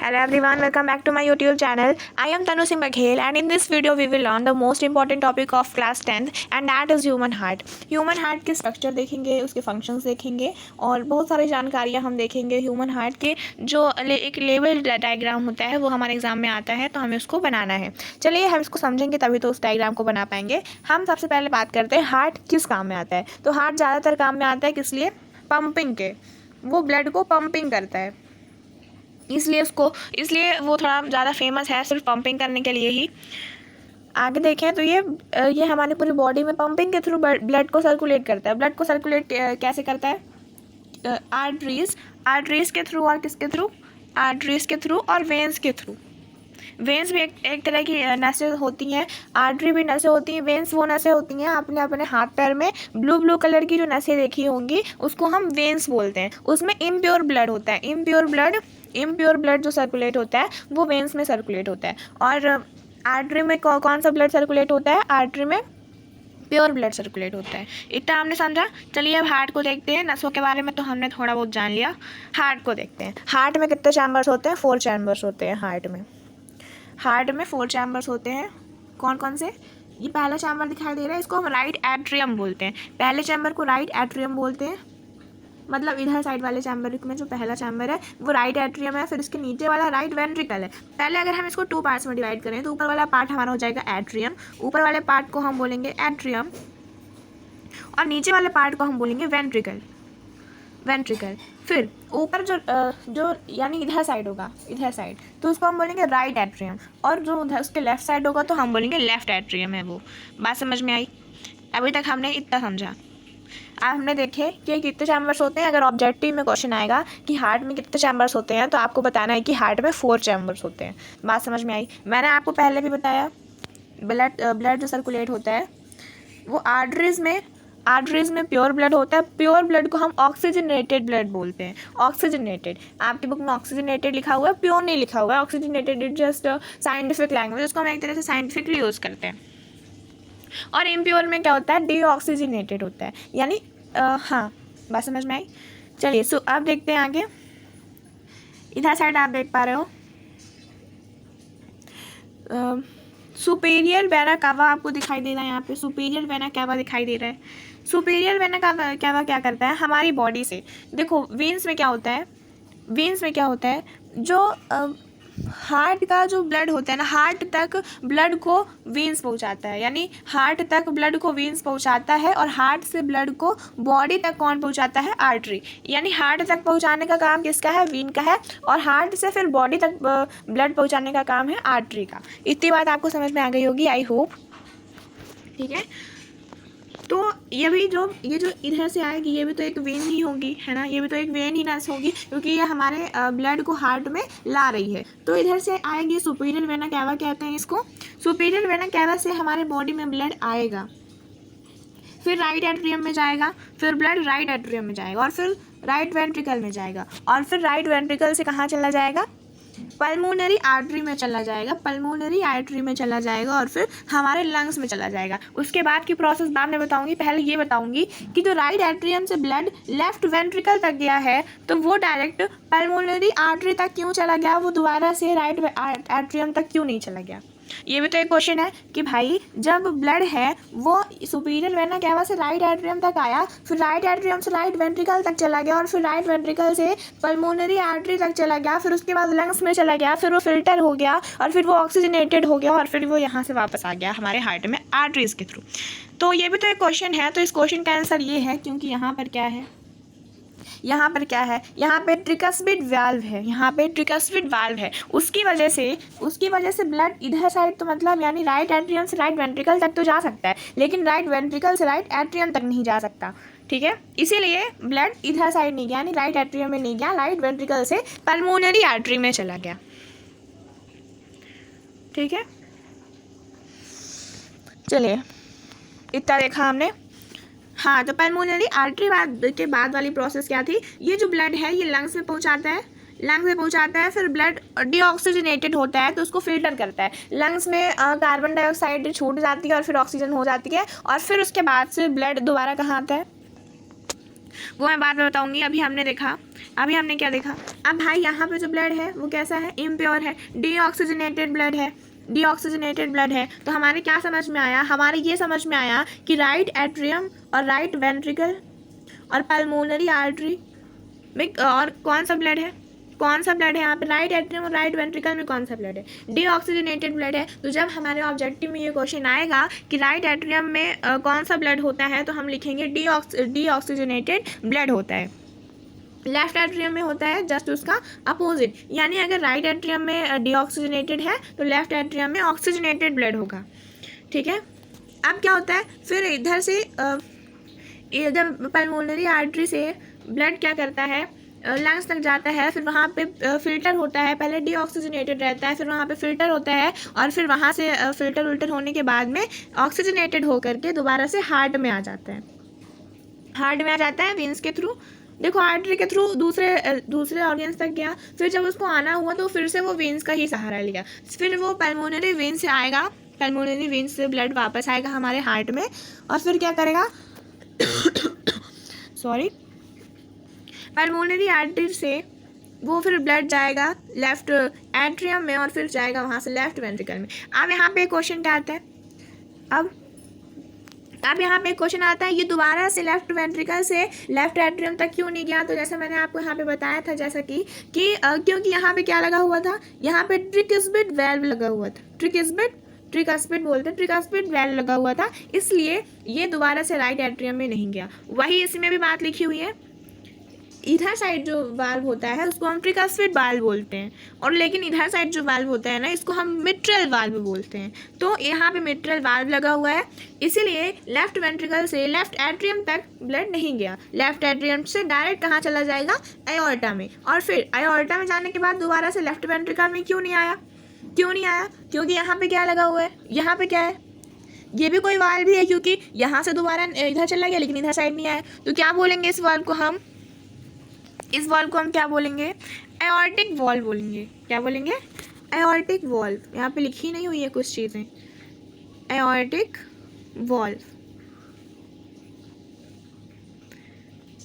Hello everyone, welcome back to my YouTube channel. I am Tanu Singh Baghel and in this video we will learn the most important topic of class 10th and that is human heart. Human heart के structure देखेंगे, उसके functions देखेंगे और बहुत सारी जानकारियाँ हम देखेंगे। ह्यूमन हार्ट के जो एक लेवल डायग्राम होता है वो हमारे एग्जाम में आता है तो हमें उसको बनाना है। चलिए हम इसको समझेंगे तभी तो उस डायग्राम को बना पाएंगे। हम सबसे पहले बात करते हैं हार्ट किस काम में आता है। तो हार्ट ज़्यादातर काम में आता है किस लिए? पंपिंग के। वो ब्लड को पंपिंग करता है, इसलिए वो थोड़ा ज़्यादा फेमस है सिर्फ पंपिंग करने के लिए ही। आगे देखें तो ये हमारी पूरी बॉडी में पंपिंग के थ्रू ब्लड को सर्कुलेट करता है। ब्लड को सर्कुलेट कैसे करता है? आर्टरीज के थ्रू और किसके थ्रू? आर्टरीज के थ्रू और वेंस के थ्रू। वेंस भी एक तरह की नसें होती हैं, आर्टरी भी नसें होती हैं। वेंस वो नसें होती हैं आपने अपने हाथ पैर में ब्लू कलर की जो नसें देखी होंगी उसको हम वेंस बोलते हैं। उसमें इम्प्योर ब्लड होता है। इम्प्योर ब्लड जो सर्कुलेट होता है वो वेंस में सर्कुलेट होता है। और आर्टरी में कौन सा ब्लड सर्कुलेट होता है? आर्टरी में प्योर ब्लड सर्कुलेट होता है। इतना हमने समझा। चलिए अब हार्ट को देखते हैं। नसों के बारे में तो हमने थोड़ा बहुत जान लिया, हार्ट को देखते हैं। हार्ट में कितने चैम्बर्स होते हैं? 4 चैम्बर्स होते हैं हार्ट में 4 चैम्बर्स होते हैं। कौन कौन से? ये पहला चैम्बर दिखाई दे रहा है, इसको हम राइट एट्रियम बोलते हैं। पहले चैम्बर को राइट एट्रियम बोलते हैं, मतलब इधर साइड वाले चैम्बर में जो पहला चैम्बर है वो राइट एट्रियम है। फिर इसके नीचे वाला राइट वेंट्रिकल है। पहले अगर हम इसको 2 पार्ट्स में डिवाइड करें तो ऊपर वाला पार्ट हमारा हो जाएगा एट्रियम, ऊपर वाले पार्ट को हम बोलेंगे एट्रियम और नीचे वाले पार्ट को हम बोलेंगे वेंट्रिकल। फिर ऊपर जो यानी इधर साइड होगा, इधर साइड, तो उसको हम बोलेंगे राइट एट्रियम और जो उधर उसके लेफ्ट साइड होगा तो हम बोलेंगे लेफ्ट एट्रियम है वो। बात समझ में आई? अभी तक हमने इतना समझा। अब हमने देखे कि कितने चैम्बर्स होते हैं। अगर ऑब्जेक्टिव में क्वेश्चन आएगा कि हार्ट में कितने चैम्बर्स होते हैं तो आपको बताना है कि हार्ट में 4 चैम्बर्स होते हैं। बात समझ में आई? मैंने आपको पहले भी बताया ब्लड जो सर्कुलेट होता है वो आर्टरीज में प्योर ब्लड होता है। प्योर ब्लड को हम ऑक्सीजनेटेड ब्लड बोलते हैं। ऑक्सीजनेटेड, आपकी बुक में ऑक्सीजनेटेड लिखा हुआ है, प्योर नहीं लिखा हुआ है। Oxygenated is just scientific language, उसको हम एक तरह से साइंटिफिकली यूज़ करते हैं। और इम्प्योर में क्या होता है? डीऑक्सीजनेटेड होता है, यानी हाँ, बात समझ में आई? चलिए सो अब देखते हैं आगे। इधर साइड आप देख पा रहे हो सुपीरियर वेना कावा आपको दिखाई दे रहा है। यहाँ पे सुपीरियर वेना कावा दिखाई दे रहा है। सुपीरियर वेना कावा क्या करता है हमारी बॉडी से? देखो वेन्स में क्या होता है, जो हार्ट का जो ब्लड होता है ना, हार्ट तक ब्लड को वेन्स पहुंचाता है, यानी हार्ट तक ब्लड को वेन्स पहुंचाता है और हार्ट से ब्लड को बॉडी तक कौन पहुंचाता है? आर्टरी। यानी हार्ट तक पहुंचाने का काम किसका है? वेन का है। और हार्ट से फिर बॉडी तक ब्लड पहुंचाने का काम है आर्टरी का। इतनी बात आपको समझ में आ गई होगी, आई होप। ठीक है, तो ये जो इधर से आएगी ये भी तो एक वेन ही होगी, है ना? ये भी तो एक वेन ही नस होगी क्योंकि ये हमारे ब्लड को हार्ट में ला रही है। तो इधर से आएगी सुपीरियर वेना कैवा, कहते हैं इसको। सुपीरियर वेना कैवा से हमारे बॉडी में ब्लड आएगा, फिर राइट एट्रियम में जाएगा, फिर ब्लड राइट एट्रियम में जाएगा और फिर राइट वेंट्रिकल में जाएगा और फिर राइट वेंट्रिकल से कहाँ चला जाएगा? पल्मोनरी आर्टरी में चला जाएगा और फिर हमारे लंग्स में चला जाएगा। उसके बाद की प्रोसेस बाद में बताऊंगी। पहले ये बताऊंगी कि जो राइट एट्रियम से ब्लड लेफ्ट वेंट्रिकल तक गया है तो वो डायरेक्ट पल्मोनरी आर्टरी तक क्यों चला गया, वो दोबारा से राइट एट्रियम तक क्यों नहीं चला गया? ये भी तो एक क्वेश्चन है कि भाई जब ब्लड है वो सुपीरियर वेना कैवा से राइट एट्रियम तक आया, फिर राइट एट्रियम से राइट वेंट्रिकल तक चला गया और फिर राइट वेंट्रिकल से पल्मोनरी आर्टरी तक चला गया, फिर उसके बाद लंग्स में चला गया, फिर वो फिल्टर हो गया और फिर वो ऑक्सीजनेटेड हो गया और फिर वो यहाँ से वापस आ गया हमारे हार्ट में आर्टरीज के थ्रू। तो ये भी तो एक क्वेश्चन है। तो इस क्वेश्चन का आंसर ये है, क्योंकि यहाँ पर क्या है? यहाँ पे ट्रिकस्पिड वाल्व है। उसकी वजह से ब्लड इधर साइड, तो मतलब यानी राइट एट्रियम से राइट वेंट्रिकल तक तो जा सकता है लेकिन राइट वेंट्रिकल से राइट एट्रियम तक नहीं जा सकता। ठीक है, इसीलिए ब्लड इधर साइड नहीं गया, यानी राइट एट्रियम में नहीं गया, राइट वेंट्रिकल से पल्मोनरी आर्टरी में चला गया। ठीक है, चलिए इतना देखा हमने। हाँ, तो पल्मोनरी आर्टरी के बाद वाली प्रोसेस क्या थी? ये जो ब्लड है ये लंग्स में पहुंचाता है, फिर ब्लड डीऑक्सीजनेटेड होता है तो उसको फिल्टर करता है। लंग्स में कार्बन डाइऑक्साइड छूट जाती है और फिर ऑक्सीजन हो जाती है और फिर उसके बाद से ब्लड दोबारा कहाँ आता है? वो मैं बाद में बताऊँगी। अभी हमने क्या देखा, अब भाई यहाँ पे जो ब्लड है वो कैसा है, इम्प्योर है, डीऑक्सीजनेटेड ब्लड है, डीऑक्सीजनेटेड ब्लड है। तो हमारे क्या समझ में आया, हमारे ये समझ में आया कि राइट एट्रियम और राइट वेंट्रिकल और पल्मोनरी आर्टरी में और कौन सा ब्लड है यहाँ पे, राइट एट्रियम और राइट वेंट्रिकल में कौन सा ब्लड है, डीऑक्सीजनेटेड ब्लड है। तो जब हमारे ऑब्जेक्टिव में ये क्वेश्चन आएगा कि राइट एट्रियम में कौन सा ब्लड होता है, तो हम लिखेंगे डीऑक्सीजनेटेड ब्लड होता है। लेफ्ट एट्रियम में होता है जस्ट उसका अपोजिट, यानी अगर राइट एट्रियम में डीऑक्सीजनेटेड है तो लेफ्ट एट्रियम में ऑक्सीजनेटेड ब्लड होगा। ठीक है, अब क्या होता है, फिर इधर से जब पल्मोनरी आर्टरी से ब्लड क्या करता है, लंग्स तक जाता है, फिर वहाँ पे फ़िल्टर होता है, पहले डीऑक्सीजनेटेड रहता है, फिर वहाँ पे फ़िल्टर होता है, और फिर वहाँ से फ़िल्टर होने के बाद में ऑक्सीजनेटेड होकर के दोबारा से हार्ट में आ जाता है, वेंस के थ्रू। देखो आर्टरी के थ्रू दूसरे ऑर्गन्स तक गया, फिर जब उसको आना हुआ तो फिर से वो वेंस का ही सहारा लिया, फिर वो पल्मोनरी वेन से आएगा, पल्मोनरी वेन से ब्लड वापस आएगा हमारे हार्ट में, और फिर क्या करेगा पल्मोनरी आर्टरी से वो फिर ब्लड जाएगा लेफ्ट एट्रियम में, और फिर जाएगा वहाँ से लेफ्ट वेंट्रिकल में। अब यहाँ पे क्वेश्चन क्या आता है, अब यहाँ पे क्वेश्चन आता है, ये दोबारा से लेफ्ट वेंट्रिकल से लेफ्ट एट्रियम तक क्यों नहीं गया। तो जैसे मैंने आपको यहाँ पे बताया था, जैसा कि क्योंकि यहाँ पे क्या लगा हुआ था, यहाँ पे ट्रिकस्पिड वेल्व लगा हुआ था, ट्रिकस्पिड बोलते हैं, ट्रिकस्पिड वेल्व लगा हुआ था, इसलिए ये दोबारा से राइट एट्रियम में नहीं गया। वही इसमें भी बात लिखी हुई है, इधर साइड जो वाल्व होता है उसको हम ट्रिकस्पिड वाल्व बोलते हैं, और लेकिन इधर साइड जो वाल्व होता है ना, इसको हम मिट्रल वाल्व बोलते हैं। तो यहाँ पे मिट्रल वाल्व लगा हुआ है, इसीलिए लेफ्ट वेंट्रिकल से लेफ्ट एट्रियम तक ब्लड नहीं गया, लेफ्ट एट्रियम से डायरेक्ट कहाँ चला जाएगा, एओर्टा में, और फिर एओर्टा में जाने के बाद दोबारा से लेफ्ट वेंट्रिकल में क्यों नहीं आया, क्योंकि यहाँ पे क्या लगा हुआ है, यहाँ पे क्या है, ये भी कोई वाल्व भी है, क्योंकि यहाँ से दोबारा इधर चला गया लेकिन इधर साइड नहीं आया। तो क्या बोलेंगे इस वाल्व को हम क्या बोलेंगे, एओर्टिक वॉल्व बोलेंगे। क्या बोलेंगे, एओर्टिक वॉल्व। यहाँ पे लिखी नहीं हुई है कुछ चीज़ें, एओर्टिक वॉल्व,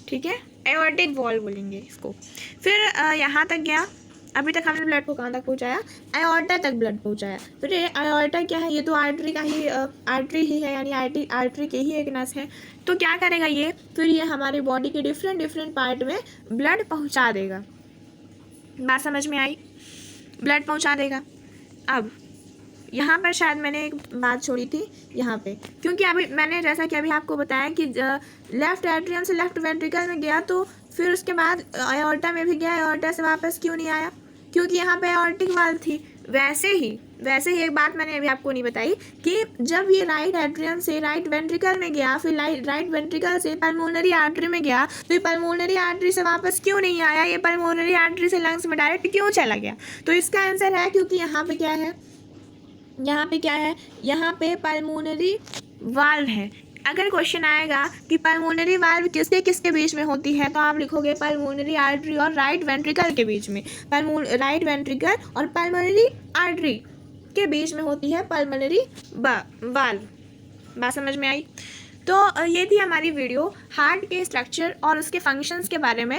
ठीक है, एओर्टिक वॉल्व बोलेंगे इसको। फिर यहाँ तक गया, अभी तक हमने ब्लड को कहाँ तक पहुँचाया, एओर्टा तक ब्लड पहुँचाया। फिर ये एओर्टा क्या है, ये तो आर्टरी ही है, यानी आर्टरी के ही एक नस है। तो क्या करेगा ये, फिर ये हमारी बॉडी के डिफरेंट पार्ट में ब्लड पहुँचा देगा। बात समझ में आई, ब्लड पहुँचा देगा। अब यहाँ पर शायद मैंने एक बात छोड़ी थी यहाँ पे, क्योंकि अभी मैंने जैसा कि अभी आपको बताया कि लेफ्ट एट्रियम से लेफ्ट वेंट्रिकल में गया, तो फिर उसके बाद एओर्टा में भी गया, एओर्टा से वापस क्यों नहीं आया, क्योंकि यहाँ पे एओर्टिक वाल्व थी। वैसे ही एक बात मैंने अभी आपको नहीं बताई कि जब ये राइट एट्रियम से राइट वेंट्रिकल में गया, फिर राइट वेंट्रिकल से पल्मोनरी आर्टरी में गया, तो ये पल्मोनरी आर्टरी से वापस क्यों नहीं आया, ये पल्मोनरी आर्टरी से लंग्स में डायरेक्ट क्यों चला गया। तो इसका आंसर है, क्योंकि यहाँ पे क्या है, यहाँ पे पल्मोनरी वाल्व है। अगर क्वेश्चन आएगा कि पल्मोनरी वाल्व किसके बीच में होती है, तो आप लिखोगे पल्मोनरी आर्टरी और राइट वेंट्रिकल के बीच में, राइट वेंट्रिकल और पल्मोनरी आर्टरी के बीच में होती है पल्मोनरी वाल्व। बात समझ में आई। तो ये थी हमारी वीडियो हार्ट के स्ट्रक्चर और उसके फंक्शंस के बारे में।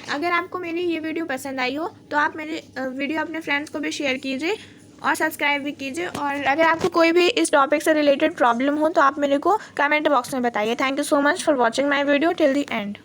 अगर आपको मेरी ये वीडियो पसंद आई हो तो आप मेरे वीडियो अपने फ्रेंड्स को भी शेयर कीजिए और सब्सक्राइब भी कीजिए। और अगर आपको कोई भी इस टॉपिक से रिलेटेड प्रॉब्लम हो तो आप मेरे को कमेंट बॉक्स में बताइए। Thank you so much for watching my video till the end.